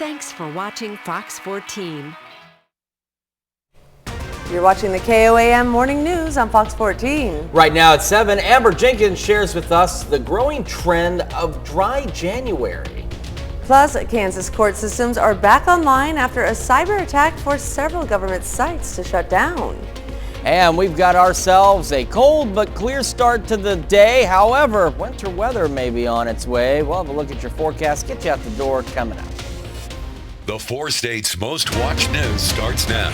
Thanks for watching Fox 14. You're watching the KOAM Morning News on Fox 14. Right now at 7, Amber Jenkins shares with us the growing trend of dry January. Plus, Kansas court systems are back online after a cyber attack forced several government sites to shut down. And we've got ourselves a cold but clear start to the day. However, winter weather may be on its way. We'll have a look at your forecast, get you out the door coming up. The 4 states' most watched news starts now.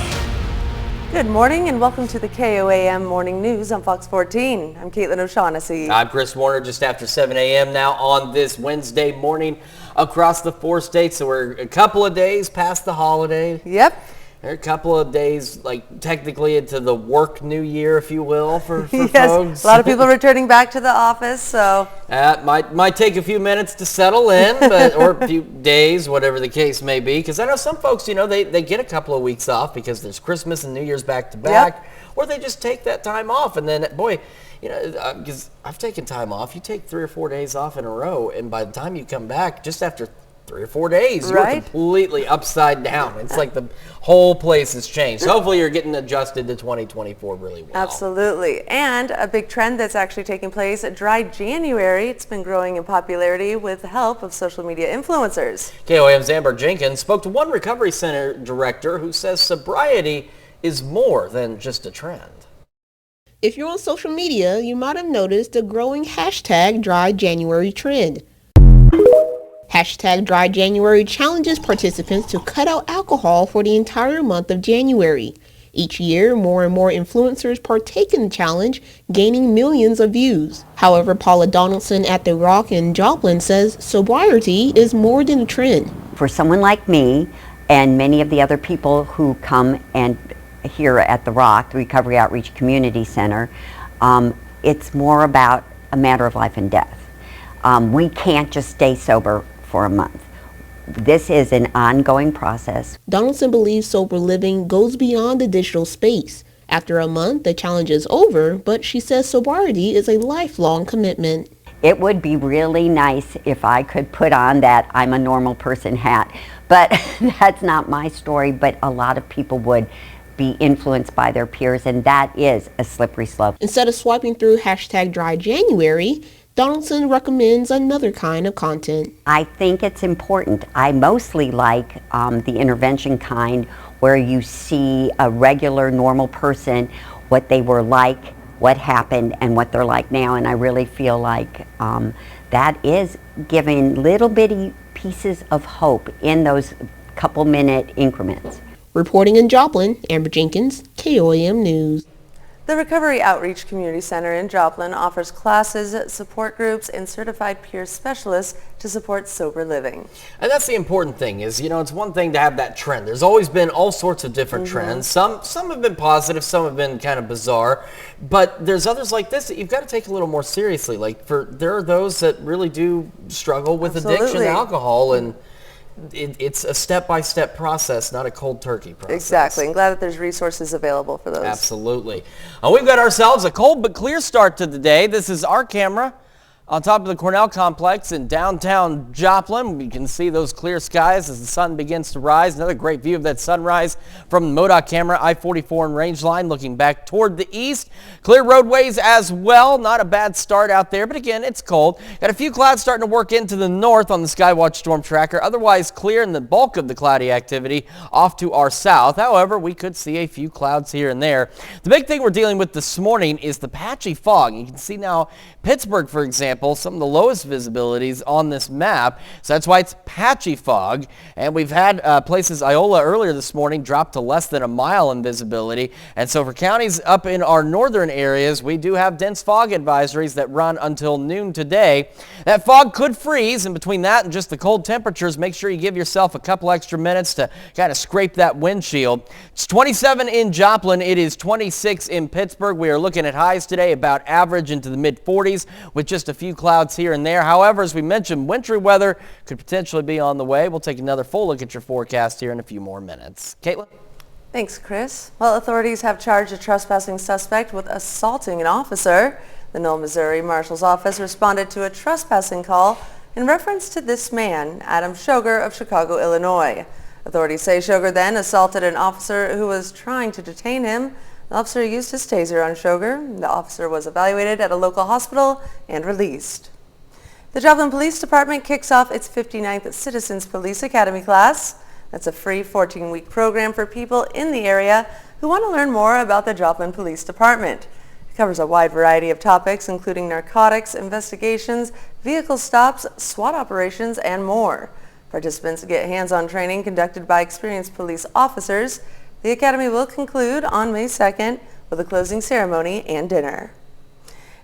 Good morning and welcome to the KOAM Morning News on Fox 14. I'm Caitlin O'Shaughnessy. I'm Chris Warner, just after 7 a.m. now on this Wednesday morning across the 4 states. So we're a couple of days past the holiday. Yep. They're a couple of days, like technically into the work new year, if you will, for yes, folks. A lot of people returning back to the office, so. Might take a few minutes to settle in, or a few days, whatever the case may be. Because I know some folks, you know, they get a couple of weeks off because there's Christmas and New Year's back to back. Yep. Or they just take that time off. And then, boy, you know, because I've taken time off. You take 3 or 4 days off in a row, and by the time you come back, just after 3 or 4 days, right? You're completely upside down. It's like the whole place has changed. So hopefully you're getting adjusted to 2024 really well. Absolutely. And a big trend that's actually taking place, dry January. It's been growing in popularity with the help of social media influencers. KOAM's Amber Jenkins spoke to one recovery center director who says sobriety is more than just a trend. If you're on social media, you might have noticed the growing hashtag Dry January trend. Hashtag Dry January challenges participants to cut out alcohol for the entire month of January. Each year, more and more influencers partake in the challenge, gaining millions of views. However, Paula Donaldson at The Rock in Joplin says sobriety is more than a trend. For someone like me and many of the other people who come and here at The Rock, the Recovery Outreach Community Center, it's more about a matter of life and death. We can't just stay sober for a month. This is an ongoing process. Donaldson believes sober living goes beyond the digital space. After a month, the challenge is over, but she says sobriety is a lifelong commitment. It would be really nice if I could put on that I'm a normal person hat, but that's not my story, but a lot of people would be influenced by their peers, and that is a slippery slope. Instead of swiping through hashtag Dry January, Donaldson recommends another kind of content. I think it's important. I mostly like the intervention kind where you see a regular, normal person, what they were like, what happened, and what they're like now. And I really feel like that is giving little bitty pieces of hope in those couple-minute increments. Reporting in Joplin, Amber Jenkins, KOAM News. The Recovery Outreach Community Center in Joplin offers classes, support groups, and certified peer specialists to support sober living. And that's the important thing is, you know, it's one thing to have that trend. There's always been all sorts of different trends. Some have been positive, some have been kind of bizarre, but there's others like this that you've got to take a little more seriously. Like there are those that really do struggle with addiction to alcohol, and it's a step-by-step process, not a cold turkey process. Exactly. I'm glad that there's resources available for those. Absolutely. We've got ourselves a cold but clear start to the day. This is our camera on top of the Cornell complex in downtown Joplin. We can see those clear skies as the sun begins to rise. Another great view of that sunrise from the MoDOT camera, I-44 and range line looking back toward the east. Clear roadways as well. Not a bad start out there, but again, it's cold. Got a few clouds starting to work into the north on the Skywatch Storm Tracker. Otherwise clear, and the bulk of the cloudy activity off to our south. However, we could see a few clouds here and there. The big thing we're dealing with this morning is the patchy fog. You can see now Pittsburgh, for example, some of the lowest visibilities on this map, so that's why it's patchy fog. And we've had places, Iola earlier this morning, drop to less than a mile in visibility. And so for counties up in our northern areas, we do have dense fog advisories that run until noon today. That fog could freeze, and between that and just the cold temperatures, make sure you give yourself a couple extra minutes to kind of scrape that windshield. It's 27 in Joplin. It is 26 in Pittsburgh. We are looking at highs today about average into the mid-40s with just a few clouds here and there. However, as we mentioned, wintry weather could potentially be on the way. We'll take another full look at your forecast here in a few more minutes. Caitlin? Thanks, Chris. Well, authorities have charged a trespassing suspect with assaulting an officer. The Knoll, Missouri Marshal's Office responded to a trespassing call in reference to this man, Adam Shoger of Chicago, Illinois. Authorities say Shoger then assaulted an officer who was trying to detain him. The officer used his taser on Shoger. The officer was evaluated at a local hospital and released. The Joplin Police Department kicks off its 59th Citizens Police Academy class. That's a free 14-week program for people in the area who want to learn more about the Joplin Police Department. It covers a wide variety of topics, including narcotics, investigations, vehicle stops, SWAT operations, and more. Participants get hands-on training conducted by experienced police officers. The academy will conclude on May 2nd with a closing ceremony and dinner.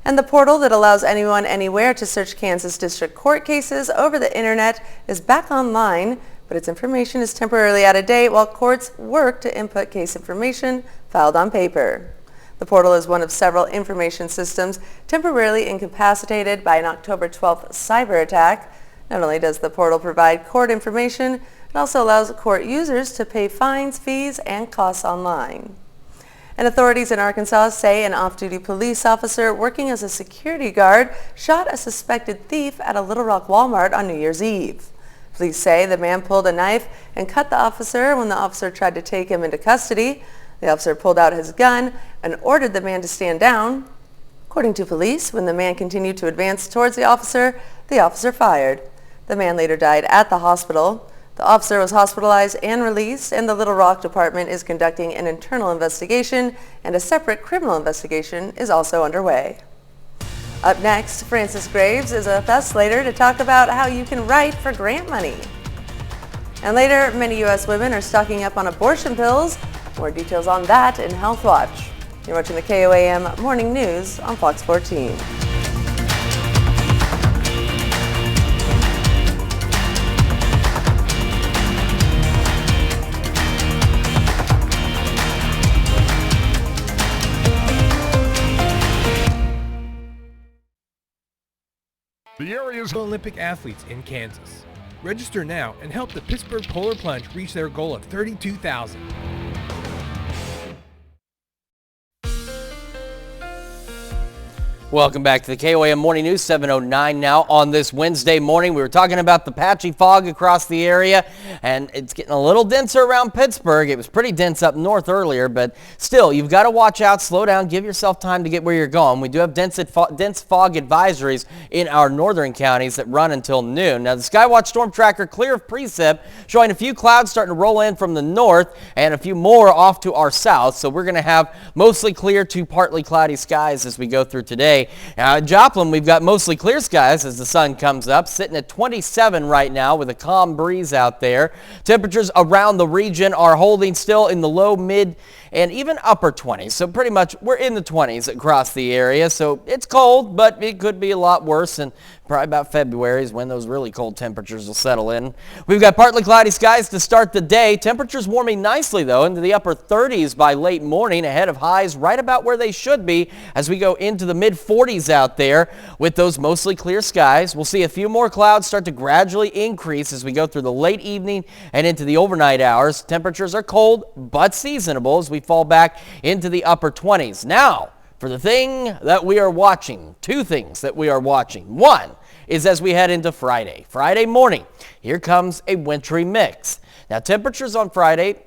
And the portal that allows anyone anywhere to search Kansas District Court cases over the internet is back online, but its information is temporarily out of date while courts work to input case information filed on paper. The portal is one of several information systems temporarily incapacitated by an October 12th cyber attack. Not only does the portal provide court information, it also allows court users to pay fines, fees, and costs online. And authorities in Arkansas say an off-duty police officer working as a security guard shot a suspected thief at a Little Rock Walmart on New Year's Eve. Police say the man pulled a knife and cut the officer when the officer tried to take him into custody. The officer pulled out his gun and ordered the man to stand down. According to police, when the man continued to advance towards the officer fired. The man later died at the hospital. The officer was hospitalized and released, and the Little Rock Department is conducting an internal investigation, and a separate criminal investigation is also underway. Up next, Frances Graves is with us later to talk about how you can write for grant money. And later, many U.S. women are stocking up on abortion pills. More details on that in Health Watch. You're watching the KOAM Morning News on Fox 14. The area's Olympic athletes in Kansas. Register now and help the Pittsburgh Polar Plunge reach their goal of 32,000. Welcome back to the KOAM Morning News, 7:09 now on this Wednesday morning. We were talking about the patchy fog across the area, and it's getting a little denser around Pittsburgh. It was pretty dense up north earlier, but still, you've got to watch out, slow down, give yourself time to get where you're going. We do have dense fog advisories in our northern counties that run until noon. Now, the Skywatch Storm Tracker clear of precip, showing a few clouds starting to roll in from the north and a few more off to our south. So we're going to have mostly clear to partly cloudy skies as we go through today. Now at Joplin, we've got mostly clear skies as the sun comes up, sitting at 27 right now with a calm breeze out there. Temperatures around the region are holding still in the low, mid, and even upper 20s. So pretty much we're in the 20s across the area. So it's cold, but it could be a lot worse. And probably about February is when those really cold temperatures will settle in. We've got partly cloudy skies to start the day. Temperatures warming nicely, though, into the upper 30s by late morning, ahead of highs right about where they should be as we go into the mid-40s out there with those mostly clear skies. We'll see a few more clouds start to gradually increase as we go through the late evening and into the overnight hours. Temperatures are cold but seasonable as we fall back into the upper 20s. Now, for the thing that we are watching, two things that we are watching. One is as we head into Friday morning, here comes a wintry mix. Now, temperatures on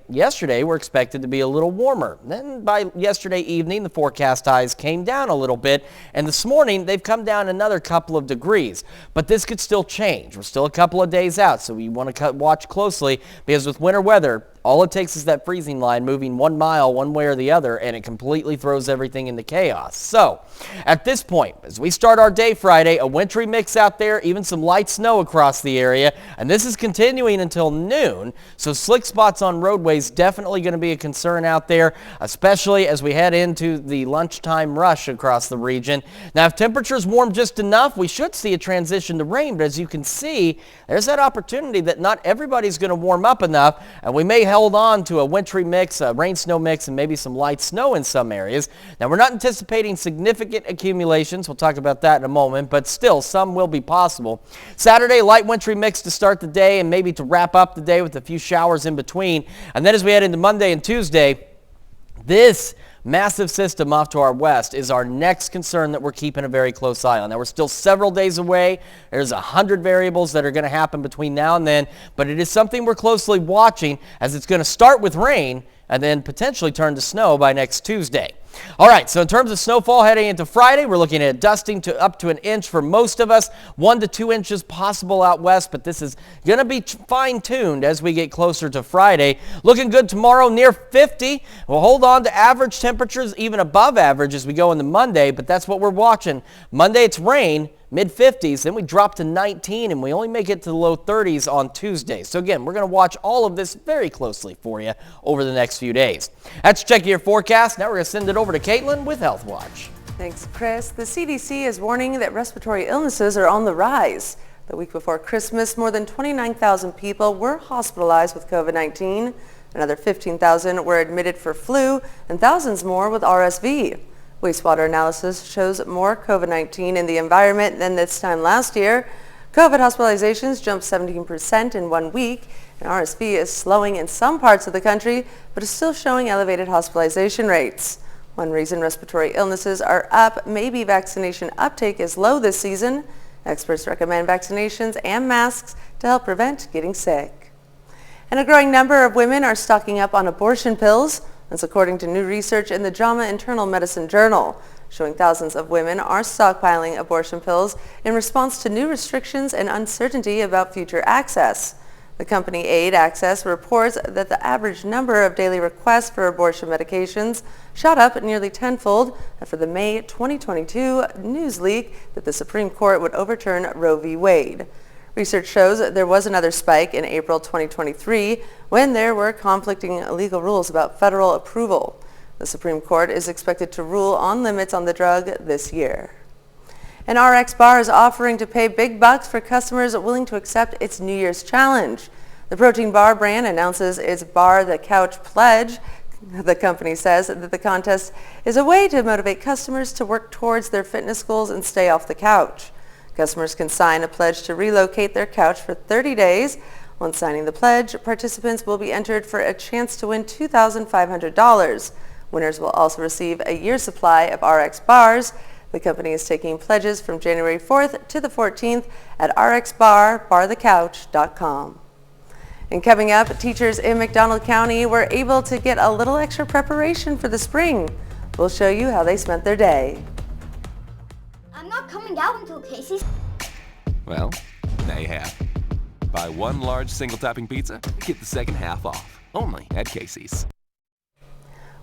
yesterday were expected to be a little warmer. Then by yesterday evening, the forecast highs came down a little bit, and this morning they've come down another couple of degrees. But this could still change. We're still a couple of days out, so we want to watch closely, because with winter weather, all it takes is that freezing line moving 1 mile one way or the other, and it completely throws everything into chaos. So, at this point, as we start our day Friday, a wintry mix out there, even some light snow across the area, and this is continuing until noon, so slick spots on roadways definitely going to be a concern out there, especially as we head into the lunchtime rush across the region. Now, if temperatures warm just enough, we should see a transition to rain, but as you can see, there's that opportunity that not everybody's going to warm up enough, and we may hold on to a wintry mix, a rain-snow mix, and maybe some light snow in some areas. Now, we're not anticipating significant accumulations. We'll talk about that in a moment, but still, some will be possible. Saturday, light wintry mix to start the day and maybe to wrap up the day with a few showers in between. And then as we head into Monday and Tuesday, this massive system off to our west is our next concern that we're keeping a very close eye on. Now, we're still several days away. There's 100 variables that are going to happen between now and then, but it is something we're closely watching, as it's going to start with rain and then potentially turn to snow by next Tuesday. All right, so in terms of snowfall heading into Friday, we're looking at dusting to up to an inch for most of us, 1 to 2 inches possible out west, but this is going to be fine-tuned as we get closer to Friday. Looking good tomorrow, near 50. We'll hold on to average temperatures, even above average as we go into Monday, but that's what we're watching. Monday, it's rain. Mid-50s, then we drop to 19, and we only make it to the low 30s on Tuesday. So again, we're going to watch all of this very closely for you over the next few days. That's Check Your Forecast. Now we're going to send it over to Caitlin with Health Watch. Thanks, Chris. The CDC is warning that respiratory illnesses are on the rise. The week before Christmas, more than 29,000 people were hospitalized with COVID-19. Another 15,000 were admitted for flu, and thousands more with RSV. Wastewater analysis shows more COVID-19 in the environment than this time last year. COVID hospitalizations jumped 17% in 1 week, and RSV is slowing in some parts of the country, but is still showing elevated hospitalization rates. One reason respiratory illnesses are up may be vaccination uptake is low this season. Experts recommend vaccinations and masks to help prevent getting sick. And a growing number of women are stocking up on abortion pills. That's according to new research in the JAMA Internal Medicine Journal, showing thousands of women are stockpiling abortion pills in response to new restrictions and uncertainty about future access. The company Aid Access reports that the average number of daily requests for abortion medications shot up nearly tenfold after the May 2022 news leak that the Supreme Court would overturn Roe v. Wade. Research shows there was another spike in April 2023 when there were conflicting legal rules about federal approval. The Supreme Court is expected to rule on limits on the drug this year. An RX bar is offering to pay big bucks for customers willing to accept its New Year's challenge. The protein bar brand announces its Bar the Couch Pledge. The company says that the contest is a way to motivate customers to work towards their fitness goals and stay off the couch. Customers can sign a pledge to relocate their couch for 30 days. Once signing the pledge, participants will be entered for a chance to win $2,500. Winners will also receive a year's supply of RX bars. The company is taking pledges from January 4th to the 14th at rxbarthecouch.com. And coming up, teachers in McDonald County were able to get a little extra preparation for the spring. We'll show you how they spent their day. I'm not coming out until Casey's. Well, now you have. Buy one large single-topping pizza, get the second half off. Only at Casey's.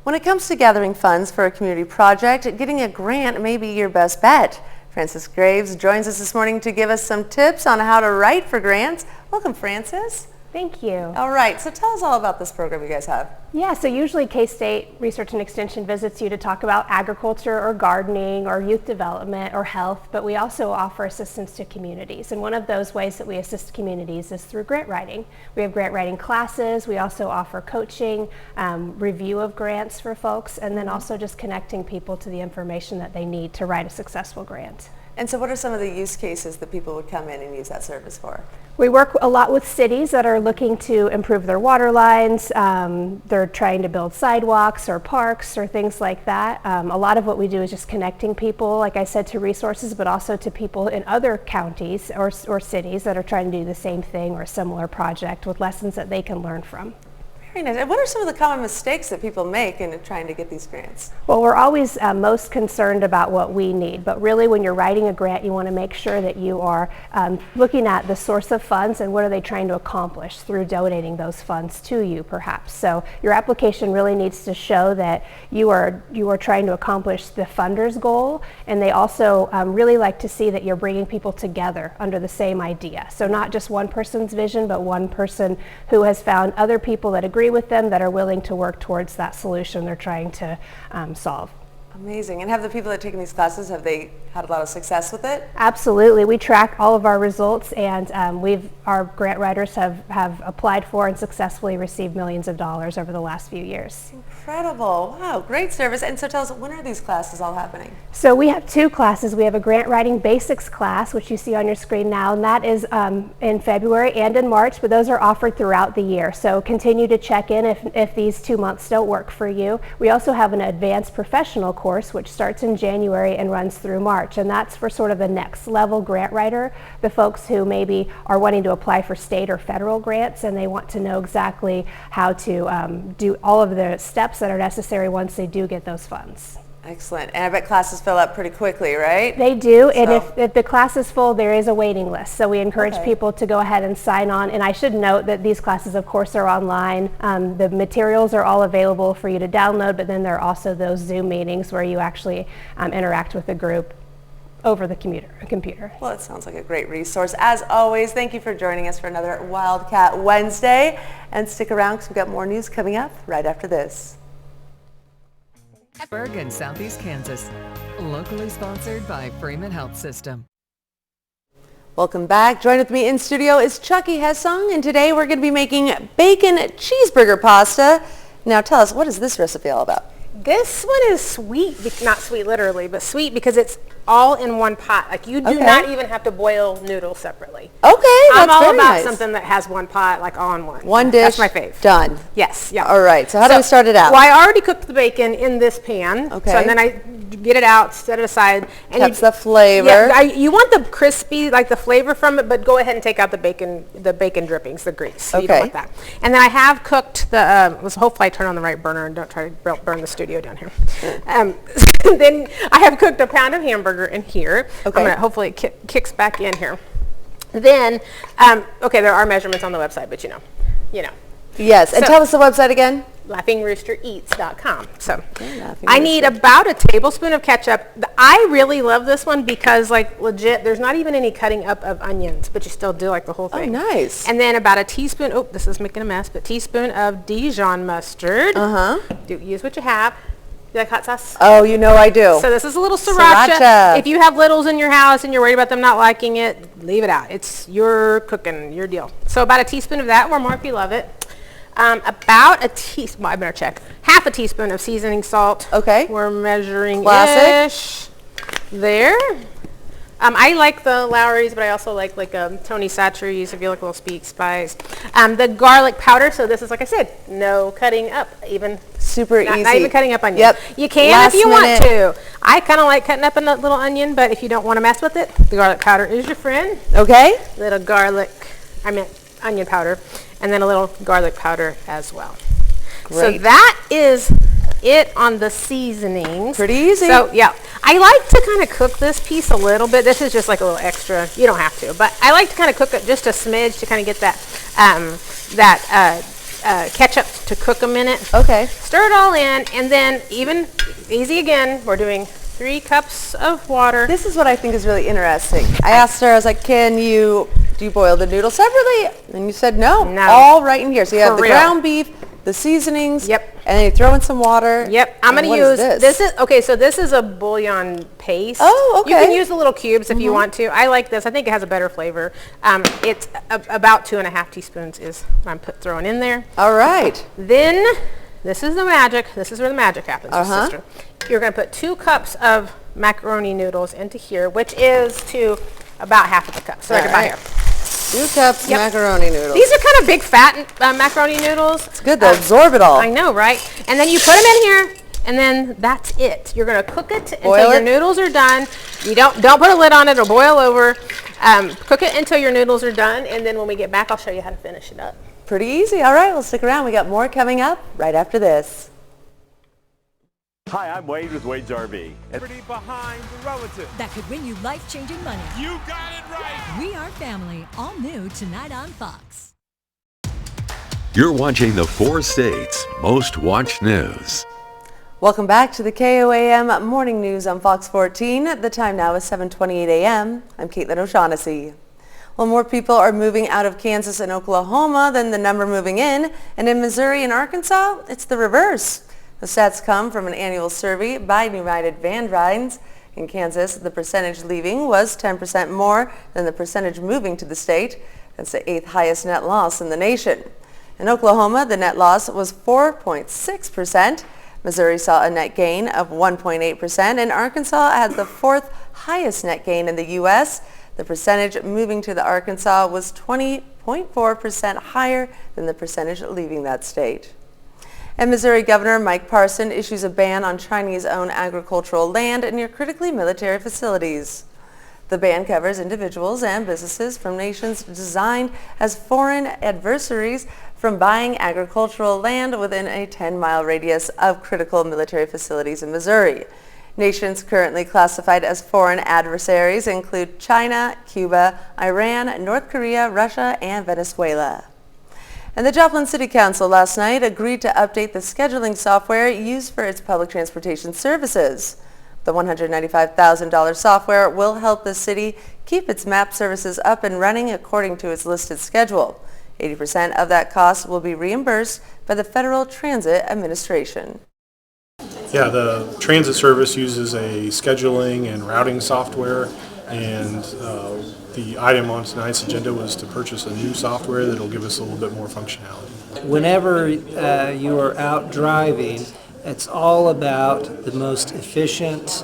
When it comes to gathering funds for a community project, getting a grant may be your best bet. Frances Graves joins us this morning to give us some tips on how to write for grants. Welcome, Frances. Thank you. All right, so tell us all about this program you guys have. Yeah, so usually K-State Research and Extension visits you to talk about agriculture or gardening or youth development or health, but we also offer assistance to communities. And one of those ways that we assist communities is through grant writing. We have grant writing classes. We also offer coaching, review of grants for folks, and then also just connecting people to the information that they need to write a successful grant. And so what are some of the use cases that people would come in and use that service for? We work a lot with cities that are looking to improve their water lines. They're trying to build sidewalks or parks or things like that. A lot of what we do is just connecting people, like I said, to resources, but also to people in other counties or cities that are trying to do the same thing or a similar project with lessons that they can learn from. Very nice. And what are some of the common mistakes that people make in trying to get these grants? Well, we're always most concerned about what we need, but really when you're writing a grant, you want to make sure that you are looking at the source of funds and what are they trying to accomplish through donating those funds to you, perhaps. So your application really needs to show that you are trying to accomplish the funder's goal, and they also really like to see that you're bringing people together under the same idea. So not just one person's vision, but one person who has found other people that agree with them that are willing to work towards that solution they're trying to solve. Amazing. And have the people that are taking these classes, have they had a lot of success with it? Absolutely. We track all of our results, and our grant writers have applied for and successfully received millions of dollars over the last few years. Incredible. Wow, great service. And so tell us, when are these classes all happening? So we have 2 classes. We have a grant writing basics class, which you see on your screen now, and that is in February and in March, but those are offered throughout the year. So continue to check in if these 2 months don't work for you. We also have an advanced professional course, which starts in January and runs through March, and that's for sort of the next level grant writer, the folks who maybe are wanting to apply for state or federal grants, and they want to know exactly how to do all of the steps that are necessary once they do get those funds. Excellent. And I bet classes fill up pretty quickly, right? They do, and if the class is full, there is a waiting list. So we encourage people to go ahead and sign on. And I should note that these classes, of course, are online. The materials are all available for you to download, but then there are also those Zoom meetings where you actually interact with the group over the computer. Well, it sounds like a great resource. As always, thank you for joining us for another Wildcat Wednesday. And stick around because we've got more news coming up right after this. Pittsburgh and Southeast Kansas. Locally sponsored by Freeman Health System. Welcome back. Join with me in studio is Chucky Hessong, and today we're going to be making bacon cheeseburger pasta. Now tell us, what is this recipe all about? This one is sweet, not sweet literally, but sweet because it's all in one pot. Like you do not even have to boil noodles separately. Okay, I'm that's all very about nice. Something that has one pot, like all in one. One dish. That's my fave. Done. Yes. Yeah. All right. So how do we start it out? Well, I already cooked the bacon in this pan. Okay. So and then I get it out, set it aside. And Keeps the flavor. Yeah, you want the crispy, like the flavor from it, but go ahead and take out the bacon drippings, the grease. You don't want that. And then I have cooked the. Hopefully I turn on the right burner and don't try to burn the studio down here. Then I have cooked a pound of hamburger in here. Okay. Hopefully it kicks back in here. Then, okay, there are measurements on the website, but you know. Yes, and tell us the website again. LaughingRoosterEats.com. So I need about a tablespoon of ketchup. I really love this one because, like, legit, there's not even any cutting up of onions, but you still do like the whole thing. Oh, nice. And then about a teaspoon. Oh, this is making a mess, but teaspoon of Dijon mustard. Use what you have. You like hot sauce? Oh, you know I do. So this is a little sriracha. If you have littles in your house and you're worried about them not liking it, leave it out. It's your cooking, your deal. So about a teaspoon of that, or more if you love it. About a teaspoon, I better check. Half a teaspoon of seasoning salt. Okay. We're measuring ish there. I like the Lowry's, but I also like Tony Chachere's if you like a little spice. The garlic powder. So this is, like I said, no cutting up, even super easy. Not even cutting up onions. Yep. You can if you want to. I kind of like cutting up a little onion, but if you don't want to mess with it, the garlic powder is your friend. Okay. Little onion powder, and then a little garlic powder as well. Great. So that is it on the seasonings. Pretty easy. So yeah, I like to kind of cook this piece a little bit. This is just like a little extra. You don't have to, but I like to kind of cook it just a smidge to kind of get that ketchup to cook a minute. Okay. Stir it all in, and then even easy again. We're doing 3 cups of water. This is what I think is really interesting. I asked her, I was like, do you boil the noodles separately? And you said no. All right in here. So you have the ground beef, the seasonings. Yep. And then you throw in some water. Yep. I'm going to use this is okay. So this is a bouillon paste. Oh, okay. You can use the little cubes if you want to. I like this. I think it has a better flavor. It's about 2.5 teaspoons is what I'm throwing in there. All right. Then this is the magic. This is where the magic happens, sister. You're going to put 2 cups of macaroni noodles into here, which is to about half of the cup. So right about here. 2 cups macaroni noodles. These are kind of big fat macaroni noodles. It's good. They'll absorb it all. I know, right? And then you put them in here, and then that's it. You're going to cook it until your noodles are done. You don't put a lid on it or boil over. Cook it until your noodles are done, and then when we get back, I'll show you how to finish it up. Pretty easy. All right, well, stick around. We got more coming up right after this. Hi, I'm Wade with Wade's RV. Behind the relative that could win you life-changing money. You got it right. We Are Family, all new tonight on Fox. You're watching the 4 states' most watched news. Welcome back to the KOAM Morning News on Fox 14. The time now is 7:28 a.m. I'm Caitlin O'Shaughnessy. Well, more people are moving out of Kansas and Oklahoma than the number moving in, and in Missouri and Arkansas, it's the reverse. The stats come from an annual survey by United Van Rhines. In Kansas, the percentage leaving was 10% more than the percentage moving to the state. That's the 8th highest net loss in the nation. In Oklahoma, the net loss was 4.6%. Missouri saw a net gain of 1.8%, and Arkansas had the 4th highest net gain in the U.S. The percentage moving to the Arkansas was 20.4% higher than the percentage leaving that state. And Missouri Governor Mike Parson issues a ban on Chinese-owned agricultural land near critically military facilities. The ban covers individuals and businesses from nations designed as foreign adversaries from buying agricultural land within a 10-mile radius of critical military facilities in Missouri. Nations currently classified as foreign adversaries include China, Cuba, Iran, North Korea, Russia, and Venezuela. And the Joplin City Council last night agreed to update the scheduling software used for its public transportation services. The $195,000 software will help the city keep its map services up and running according to its listed schedule. 80% of that cost will be reimbursed by the Federal Transit Administration. Yeah, the transit service uses a scheduling and routing software, and the item on tonight's agenda was to purchase a new software that will give us a little bit more functionality. Whenever you are out driving, it's all about the most efficient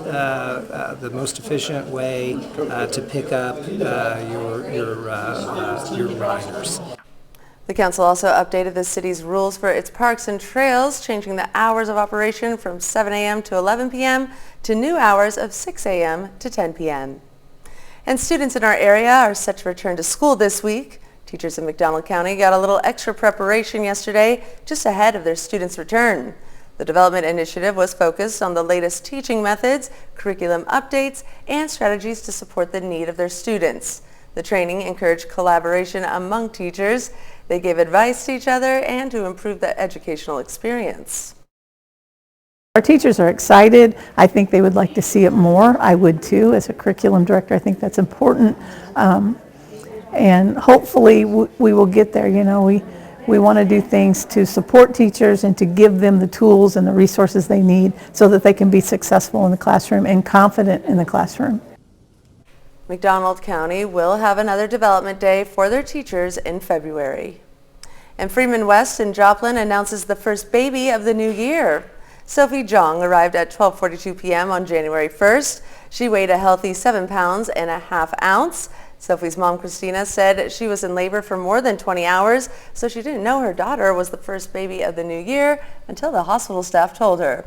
way to pick up your riders. The council also updated the city's rules for its parks and trails, changing the hours of operation from 7 a.m. to 11 p.m. to new hours of 6 a.m. to 10 p.m. And students in our area are set to return to school this week. Teachers in McDonald County got a little extra preparation yesterday just ahead of their students' return. The development initiative was focused on the latest teaching methods, curriculum updates, and strategies to support the need of their students. The training encouraged collaboration among teachers. They gave advice to each other and to improve the educational experience. Our teachers are excited. I think they would like to see it more. I would too. As a curriculum director, I think that's important. And hopefully we will get there. You know, we want to do things to support teachers and to give them the tools and the resources they need so that they can be successful in the classroom and confident in the classroom. McDonald County will have another development day for their teachers in February. And Freeman West in Joplin announces the first baby of the new year. Sophie Jong arrived at 12:42 p.m. on January 1st. She weighed a healthy 7 pounds and a half ounce. Sophie's mom, Christina, said she was in labor for more than 20 hours, so she didn't know her daughter was the first baby of the new year until the hospital staff told her.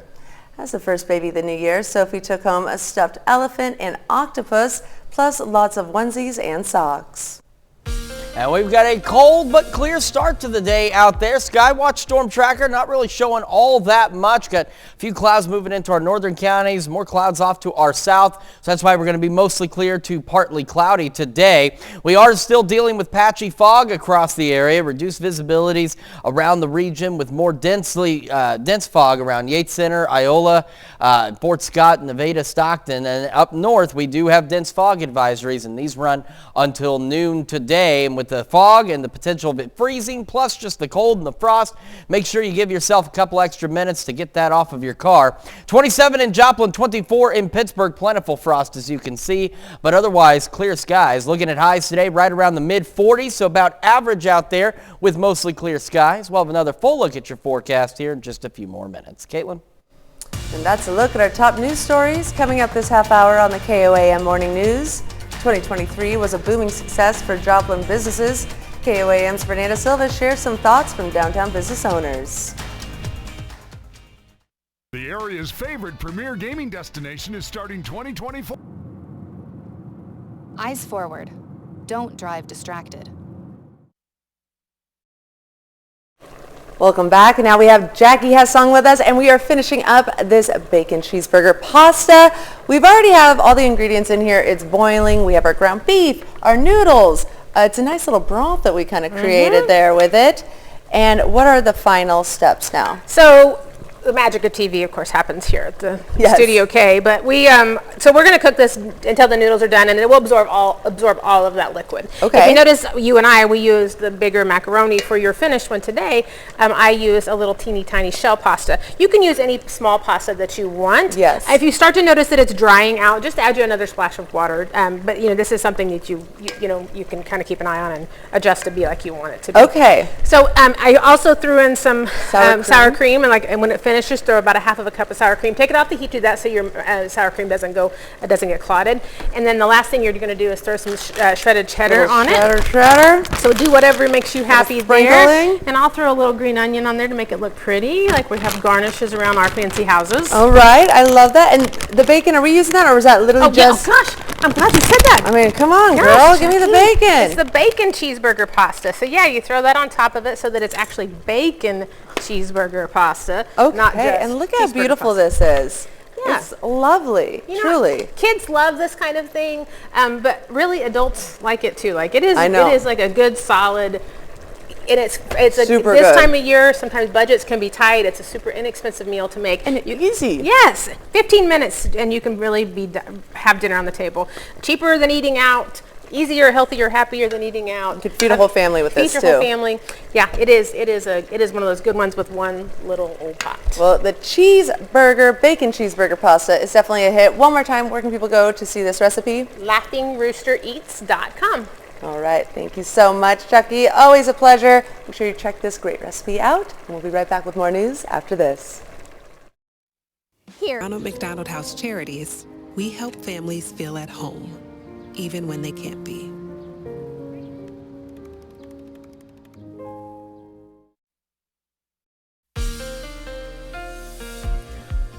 As the first baby of the new year, Sophie took home a stuffed elephant and octopus, plus lots of onesies and socks. And we've got a cold but clear start to the day out there. Skywatch Storm Tracker not really showing all that much. Got a few clouds moving into our northern counties, more clouds off to our south. So that's why we're going to be mostly clear to partly cloudy today. We are still dealing with patchy fog across the area, reduced visibilities around the region with more dense fog around Yates Center, Iola, Fort Scott, Nevada, Stockton. And up north, we do have dense fog advisories, and these run until noon today. And with the fog and the potential of it freezing, plus just the cold and the frost, make sure you give yourself a couple extra minutes to get that off of your car. 27 in Joplin, 24 in Pittsburgh. Plentiful frost, as you can see, but otherwise clear skies. Looking at highs today right around the mid-40s, so about average out there with mostly clear skies. We'll have another full look at your forecast here in just a few more minutes. Caitlin? And that's a look at our top news stories coming up this half hour on the KOAM Morning News. 2023 was a booming success for Joplin businesses. KOAM's Fernanda Silva shares some thoughts from downtown business owners. The area's favorite premier gaming destination is starting 2024. Eyes forward. Don't drive distracted. Welcome back. Now we have Jackie Hessong with us, and we are finishing up this bacon cheeseburger pasta. We've already have all the ingredients in here. It's boiling. We have our ground beef, our noodles. It's a nice little broth that we kind of created there with it. And what are the final steps now? So the magic of TV, of course, happens here at the Yes. Studio K. But we, so we're going to cook this until the noodles are done, and it will absorb all of that liquid. Okay. If you notice, you and I, we use the bigger macaroni for your finished one today. I use a little teeny tiny shell pasta. You can use any small pasta that you want. Yes. If you start to notice that it's drying out, just add you another splash of water. But this is something that you can kind of keep an eye on and adjust to be like you want it to be. Okay. So I also threw in some sour cream, and when it finishes, throw about a half of a cup of sour cream. Take it off the heat, do that so your sour cream doesn't get clotted. And then the last thing you're going to do is throw some shredded cheddar on it. Cheddar. So do whatever makes you happy there. Sprinkling. And I'll throw a little green onion on there to make it look pretty, like we have garnishes around our fancy houses. All right, I love that. And the bacon, are we using that, or is that literally just? Yeah, gosh, I'm glad you said that. I mean, come on, Gosh, girl, give me the Jackie, bacon. It's the bacon cheeseburger pasta. So yeah, you throw that on top of it so that it's actually bacon cheeseburger pasta. Okay, not just and look how cheeseburger beautiful pasta. this is. Yeah. It's lovely, truly. Kids love this kind of thing, but really adults like it too. Like it is, I know. it is like a good solid. And it's Super this good. time of year, sometimes budgets can be tight. It's a super inexpensive meal to make. And easy. Yes, 15 minutes and you can really have dinner on the table. Cheaper than eating out. Easier, healthier, happier than eating out. You could feed a whole family with this Feed too. your whole family. Yeah, it is one of those good ones with one little old pot. Well, the bacon cheeseburger pasta is definitely a hit. One more time, where can people go to see this recipe? LaughingRoosterEats.com. All right, thank you so much, Chucky. Always a pleasure. Make sure you check this great recipe out, and we'll be right back with more news after this. Here, Ronald McDonald House Charities, we help families feel at home, even when they can't be.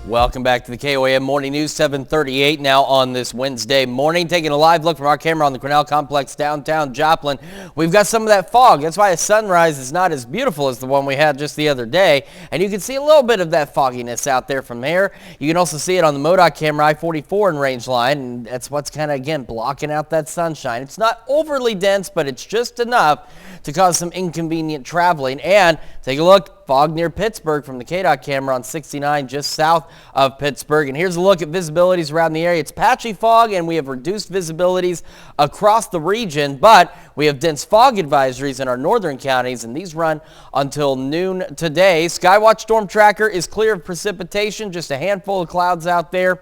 Welcome back to the KOAM Morning News, 7:38 now on this Wednesday morning. Taking a live look from our camera on the Cornell Complex downtown Joplin. We've got some of that fog. That's why a sunrise is not as beautiful as the one we had just the other day. And you can see a little bit of that fogginess out there from here. You can also see it on the MoDOT camera, I-44 in range line. And that's what's kind of, again, blocking out that sunshine. It's not overly dense, but it's just enough to cause some inconvenient traveling. And take a look, fog near Pittsburgh from the KDOT camera on 69 just south of Pittsburgh. And here's a look at visibilities around the area. It's patchy fog and we have reduced visibilities across the region, but we have dense fog advisories in our northern counties, and these run until noon today. Skywatch Storm Tracker is clear of precipitation, just a handful of clouds out there.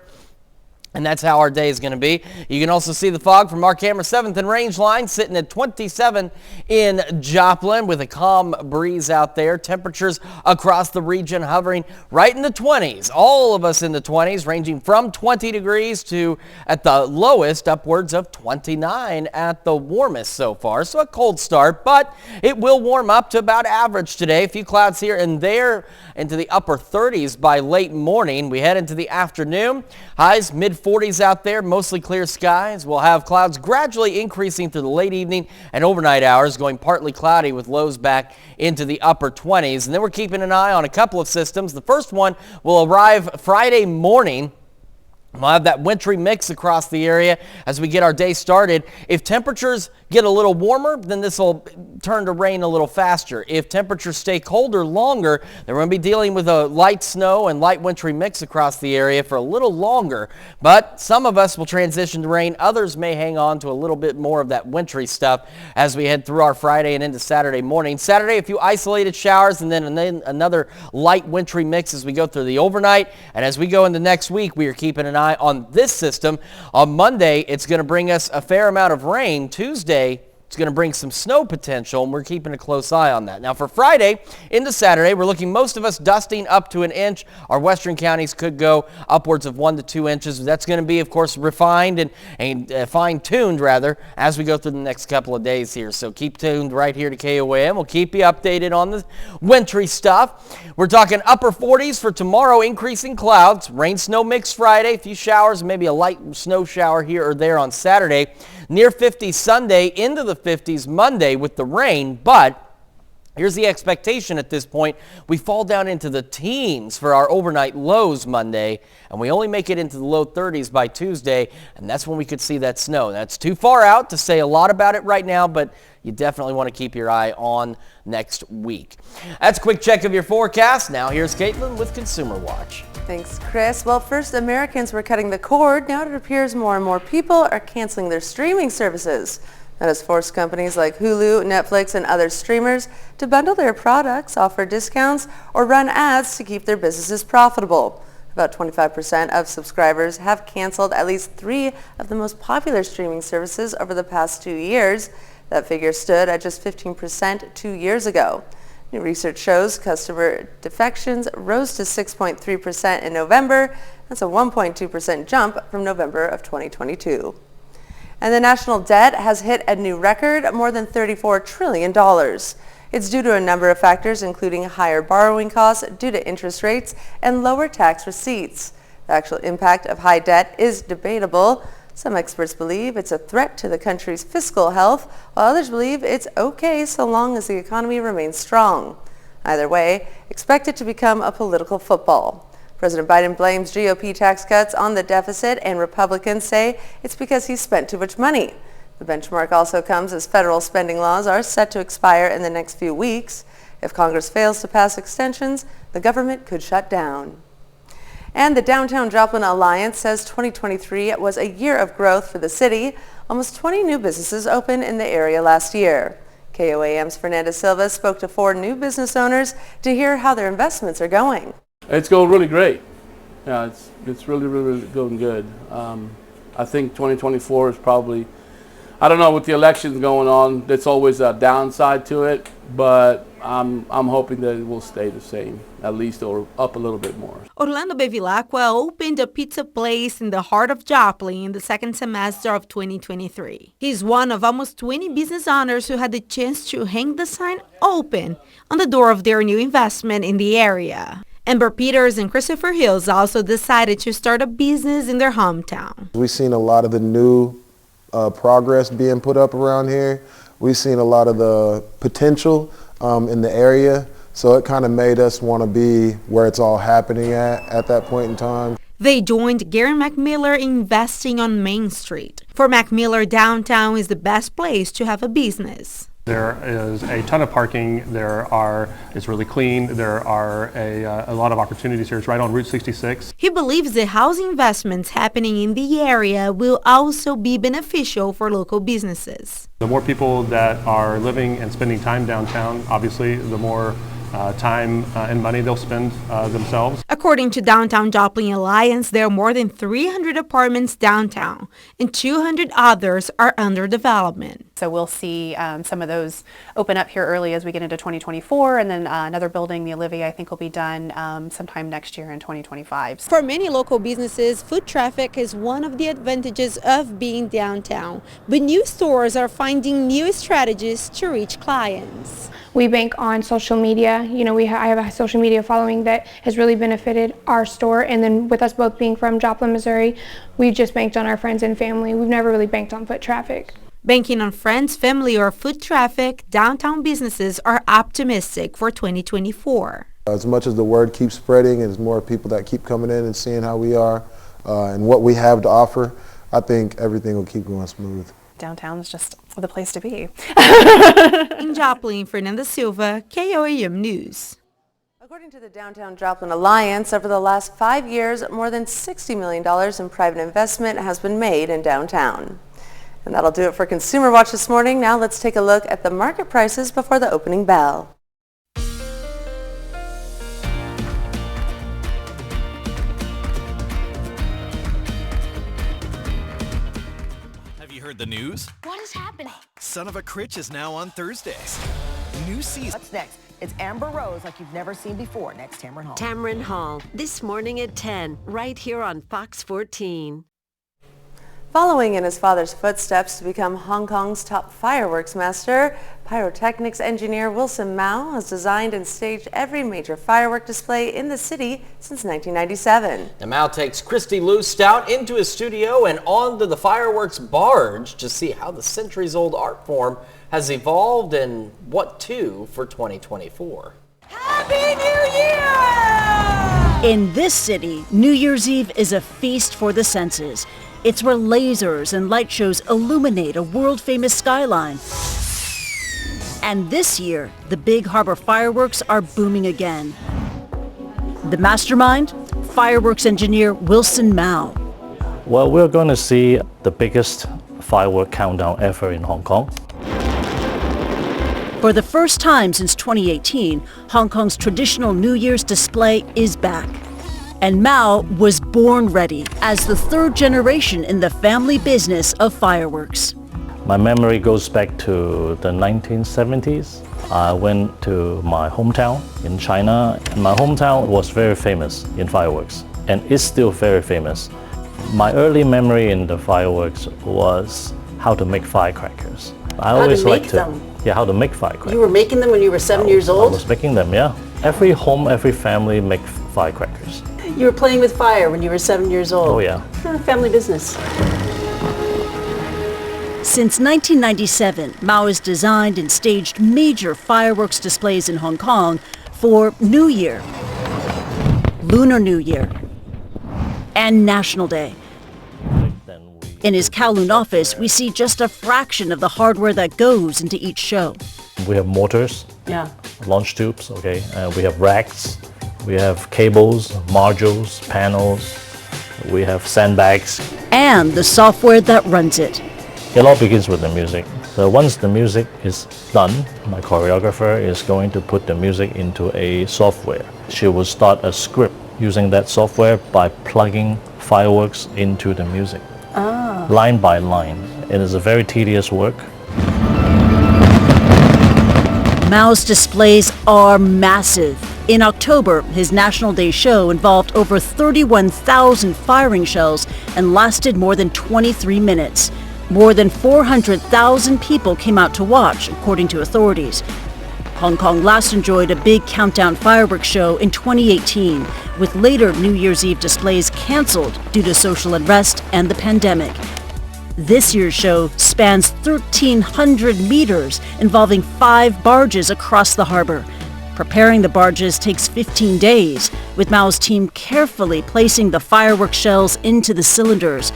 And that's how our day is going to be. You can also see the fog from our camera 7th and range line sitting at 27 in Joplin with a calm breeze out there. Temperatures across the region hovering right in the 20s. All of us in the 20s, ranging from 20 degrees to at the lowest upwards of 29 at the warmest so far. So a cold start, but it will warm up to about average today. A few clouds here and there into the upper 30s by late morning. We head into the afternoon. Highs mid-40s out there, mostly clear skies. We'll have clouds gradually increasing through the late evening and overnight hours, going partly cloudy with lows back into the upper 20s. And then we're keeping an eye on a couple of systems. The first one will arrive Friday morning. We'll have that wintry mix across the area as we get our day started. If temperatures get a little warmer, then this will turn to rain a little faster. If temperatures stay colder longer, then we're going to be dealing with a light snow and light wintry mix across the area for a little longer. But some of us will transition to rain. Others may hang on to a little bit more of that wintry stuff as we head through our Friday and into Saturday morning. Saturday, a few isolated showers and then another light wintry mix as we go through the overnight. And as we go into next week, we are keeping an eye on this system. On Monday, it's going to bring us a fair amount of rain. Tuesday, it's going to bring some snow potential, and we're keeping a close eye on that. Now for Friday into Saturday, we're looking most of us dusting up to an inch. Our western counties could go upwards of 1 to 2 inches. That's going to be, of course, refined and fine-tuned, rather, as we go through the next couple of days here. So keep tuned right here to KOAM. We'll keep you updated on the wintry stuff. We're talking upper 40s for tomorrow, increasing clouds. Rain-snow mix Friday, a few showers, maybe a light snow shower here or there on Saturday. Near 50 Sunday, into the 50s Monday with the rain, but Here's the expectation at this point. We fall down into the teens for our overnight lows Monday, and we only make it into the low 30s by Tuesday, and that's when we could see that snow. That's too far out to say a lot about it right now, but you definitely want to keep your eye on next week. That's a quick check of your forecast. Now here's Caitlin with Consumer Watch. Thanks, Chris. Well, first Americans were cutting the cord. Now it appears more and more people are canceling their streaming services. That has forced companies like Hulu, Netflix, and other streamers to bundle their products, offer discounts, or run ads to keep their businesses profitable. About 25% of subscribers have canceled at least 3 of the most popular streaming services over the past 2 years. That figure stood at just 15% 2 years ago. New research shows customer defections rose to 6.3% in November. That's a 1.2% jump from November of 2022. And the national debt has hit a new record, more than $34 trillion. It's due to a number of factors, including higher borrowing costs due to interest rates and lower tax receipts. The actual impact of high debt is debatable. Some experts believe it's a threat to the country's fiscal health, while others believe it's okay so long as the economy remains strong. Either way, expect it to become a political football. President Biden blames GOP tax cuts on the deficit, and Republicans say it's because he spent too much money. The benchmark also comes as federal spending laws are set to expire in the next few weeks. If Congress fails to pass extensions, the government could shut down. And the Downtown Joplin Alliance says 2023 was a year of growth for the city. Almost 20 new businesses opened in the area last year. KOAM's Fernanda Silva spoke to 4 new business owners to hear how their investments are going. It's going really great. Yeah, it's really going good. I think 2024 is probably, I don't know, with the elections going on, there's always a downside to it, but I'm hoping that it will stay the same, at least, or up a little bit more. Orlando Bevilacqua opened a pizza place in the heart of Joplin in the second semester of 2023. He's one of almost 20 business owners who had the chance to hang the sign "Open" on the door of their new investment in the area. Amber Peters and Christopher Hills also decided to start a business in their hometown. We've seen a lot of the new progress being put up around here. We've seen a lot of the potential in the area, so it kind of made us want to be where it's all happening at that point in time. They joined Gary McMiller in investing on Main Street. For McMiller, downtown is the best place to have a business. There is a ton of parking. It's really clean. There are a lot of opportunities here. It's right on Route 66. He believes the housing investments happening in the area will also be beneficial for local businesses. The more people that are living and spending time downtown, obviously, the more time and money they'll spend themselves. According to Downtown Joplin Alliance, there are more than 300 apartments downtown, and 200 others are under development. So we'll see some of those open up here early as we get into 2024, and then another building, the Olivia, I think will be done sometime next year in 2025. For many local businesses, foot traffic is one of the advantages of being downtown, but new stores are finding new strategies to reach clients. We bank on social media. I have a social media following that has really benefited our store, and then with us both being from Joplin, Missouri, we've just banked on our friends and family. We've never really banked on foot traffic. Banking on friends, family, or foot traffic, downtown businesses are optimistic for 2024. As much as the word keeps spreading and there's more people that keep coming in and seeing how we are and what we have to offer, I think everything will keep going smooth. Downtown's just the place to be. In Joplin, Fernanda Silva, KOAM News. According to the Downtown Joplin Alliance, over the last 5 years, more than $60 million in private investment has been made in downtown. And that'll do it for Consumer Watch this morning. Now let's take a look at the market prices before the opening bell. Heard the news? What is happening? Son of a Critch is now on Thursdays. New season. What's next? It's Amber Rose like you've never seen before. Next, Tamron Hall. Tamron Hall, this morning at 10, right here on Fox 14. Following in his father's footsteps to become Hong Kong's top fireworks master, pyrotechnics engineer Wilson Mao has designed and staged every major firework display in the city since 1997. Now Mao takes Christy Lou Stout into his studio and onto the fireworks barge to see how the centuries-old art form has evolved and what to for 2024. Happy New Year! In this city, New Year's Eve is a feast for the senses. It's where lasers and light shows illuminate a world-famous skyline. And this year, the Big Harbor fireworks are booming again. The mastermind? Fireworks engineer Wilson Mao. Well, we're going to see the biggest firework countdown ever in Hong Kong. For the first time since 2018, Hong Kong's traditional New Year's display is back. And Mao was born ready as the third generation in the family business of fireworks. My memory goes back to the 1970s. I went to my hometown in China, and my hometown was very famous in fireworks, and is still very famous. My early memory in the fireworks was how to make firecrackers. I always liked to. Yeah, how to make firecrackers. You were making them when you were 7 years old? I was making them, yeah. Every home, every family make firecrackers. You were playing with fire when you were 7 years old? Oh, yeah. Family business. Since 1997, Mao has designed and staged major fireworks displays in Hong Kong for New Year, Lunar New Year, and National Day. In his Kowloon office, we see just a fraction of the hardware that goes into each show. We have motors, launch tubes, okay, we have racks, we have cables, modules, panels, we have sandbags. And the software that runs it. It all begins with the music. So once the music is done, my choreographer is going to put the music into a software. She will start a script using that software by plugging fireworks into the music. Line by line. It is a very tedious work. Mao's displays are massive. In October, his National Day show involved over 31,000 firing shells and lasted more than 23 minutes. More than 400,000 people came out to watch, according to authorities. Hong Kong last enjoyed a big countdown fireworks show in 2018, with later New Year's Eve displays canceled due to social unrest and the pandemic. This year's show spans 1,300 meters, involving 5 barges across the harbor. Preparing the barges takes 15 days, with Mao's team carefully placing the fireworks shells into the cylinders,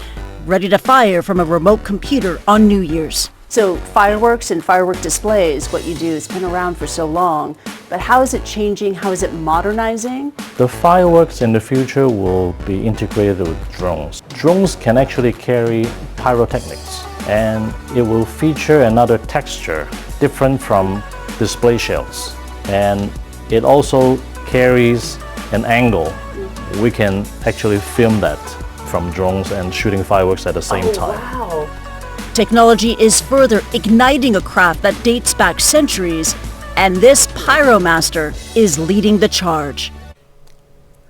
ready to fire from a remote computer on New Year's. So fireworks and firework displays, what you do, has been around for so long, but how is it changing? How is it modernizing? The fireworks in the future will be integrated with drones. Drones can actually carry pyrotechnics, and it will feature another texture different from display shells. And it also carries an angle. We can actually film that from drones and shooting fireworks at the same time. Wow. Technology is further igniting a craft that dates back centuries, and this pyromaster is leading the charge.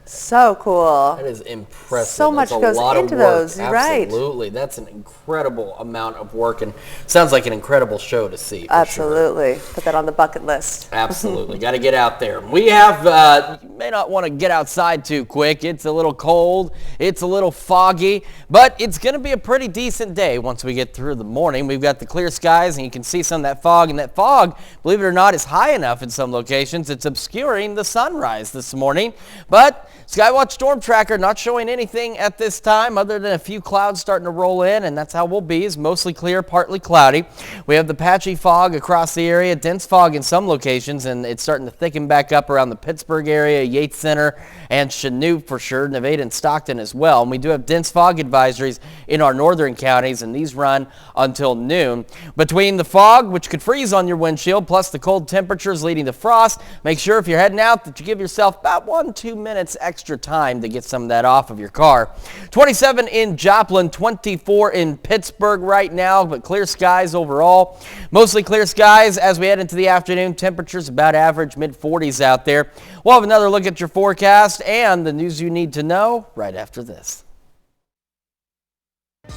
So cool. That is impressive. So much That's goes a lot into of work. those. You're right. Absolutely. That's an incredible amount of work, and sounds like an incredible show to see. Absolutely. Put that on the bucket list. Absolutely. Got to get out there. We have, you may not want to get outside too quick. It's a little cold. It's a little foggy, but it's going to be a pretty decent day once we get through the morning. We've got the clear skies, and you can see some of that fog, and that fog, believe it or not, is high enough in some locations. It's obscuring the sunrise this morning, but Skywatch Storm Tracker not showing anything at this time other than a few clouds starting to roll in, and that's how we'll be. It's mostly clear, partly cloudy. We have the patchy fog across the area, dense fog in some locations, and it's starting to thicken back up around the Pittsburgh area, Yates Center, and Chanute for sure, Nevada and Stockton as well. And we do have dense fog advisories in our northern counties, and these run until noon. Between the fog, which could freeze on your windshield, plus the cold temperatures leading to frost, make sure if you're heading out that you give yourself about 1-2 minutes extra time to get some of that off of your car. 27 in Joplin, 24 in Pittsburgh right now, but clear skies overall. Mostly clear skies as we head into the afternoon. Temperatures about average, mid-40s out there. We'll have another look at your forecast and the news you need to know right after this.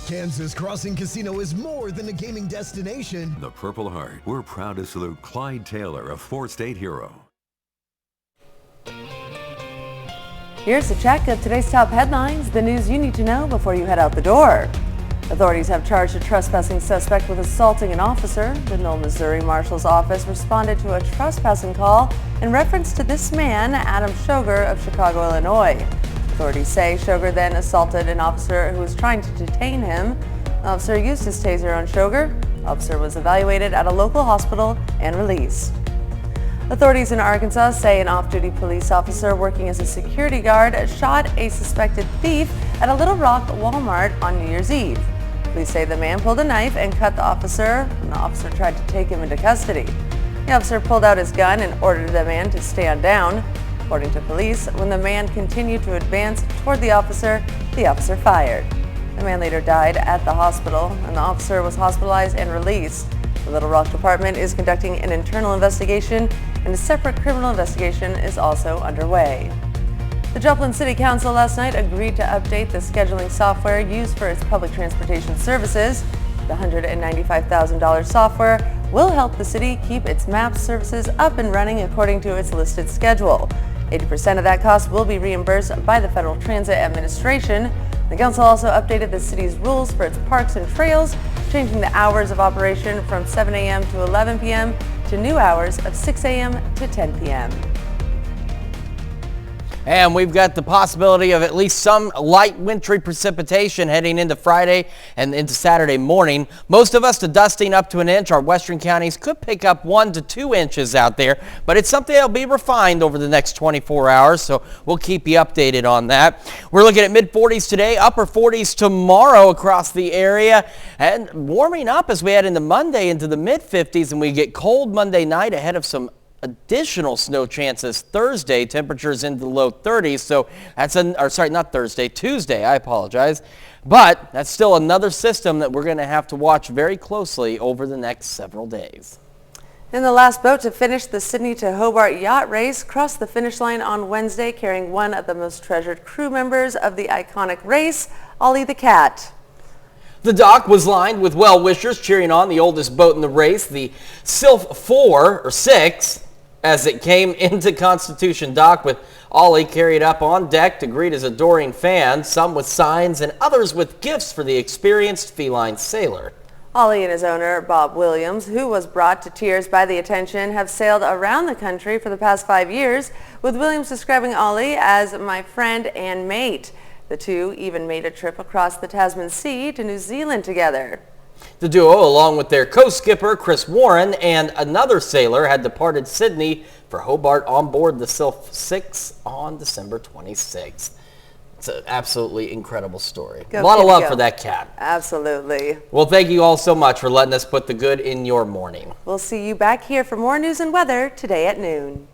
Kansas Crossing Casino is more than a gaming destination. The Purple Heart. We're proud to salute Clyde Taylor, a 4-state hero. Here's a check of today's top headlines, the news you need to know before you head out the door. Authorities have charged a trespassing suspect with assaulting an officer. The Knoll, Missouri Marshal's Office responded to a trespassing call in reference to this man, Adam Shoger of Chicago, Illinois. Authorities say Shoger then assaulted an officer who was trying to detain him. The officer used his taser on Shoger. The officer was evaluated at a local hospital and released. Authorities in Arkansas say an off-duty police officer working as a security guard shot a suspected thief at a Little Rock Walmart on New Year's Eve. Police say the man pulled a knife and cut the officer, and the officer tried to take him into custody. The officer pulled out his gun and ordered the man to stand down. According to police, when the man continued to advance toward the officer fired. The man later died at the hospital, and the officer was hospitalized and released. The Little Rock Department is conducting an internal investigation, and a separate criminal investigation is also underway. The Joplin City Council last night agreed to update the scheduling software used for its public transportation services. The $195,000 software will help the city keep its maps services up and running according to its listed schedule. 80% of that cost will be reimbursed by the Federal Transit Administration. The council also updated the city's rules for its parks and trails, changing the hours of operation from 7 a.m. to 11 p.m. to new hours of 6 a.m. to 10 p.m. And we've got the possibility of at least some light wintry precipitation heading into Friday and into Saturday morning. Most of us to dusting up to an inch. Our western counties could pick up 1 to 2 inches out there, but it's something that'll be refined over the next 24 hours, so we'll keep you updated on that. We're looking at mid-40s today, upper 40s tomorrow across the area, and warming up as we head into Monday into the mid-50s, and we get cold Monday night ahead of some additional snow chances Thursday. Temperatures into the low 30s. So that's Tuesday. I apologize. But that's still another system that we're going to have to watch very closely over the next several days. And the last boat to finish the Sydney to Hobart yacht race crossed the finish line on Wednesday carrying one of the most treasured crew members of the iconic race, Ollie the Cat. The dock was lined with well-wishers cheering on the oldest boat in the race, the Sylph 4 or 6, as it came into Constitution Dock with Ollie carried up on deck to greet his adoring fans, some with signs and others with gifts for the experienced feline sailor. Ollie and his owner, Bob Williams, who was brought to tears by the attention, have sailed around the country for the past 5 years, with Williams describing Ollie as my friend and mate. The two even made a trip across the Tasman Sea to New Zealand together. The duo, along with their co-skipper Chris Warren and another sailor, had departed Sydney for Hobart on board the Sylph 6 on December 26th. It's an absolutely incredible story. A lot of love for that cat. Absolutely. Well, thank you all so much for letting us put the good in your morning. We'll see you back here for more news and weather today at noon.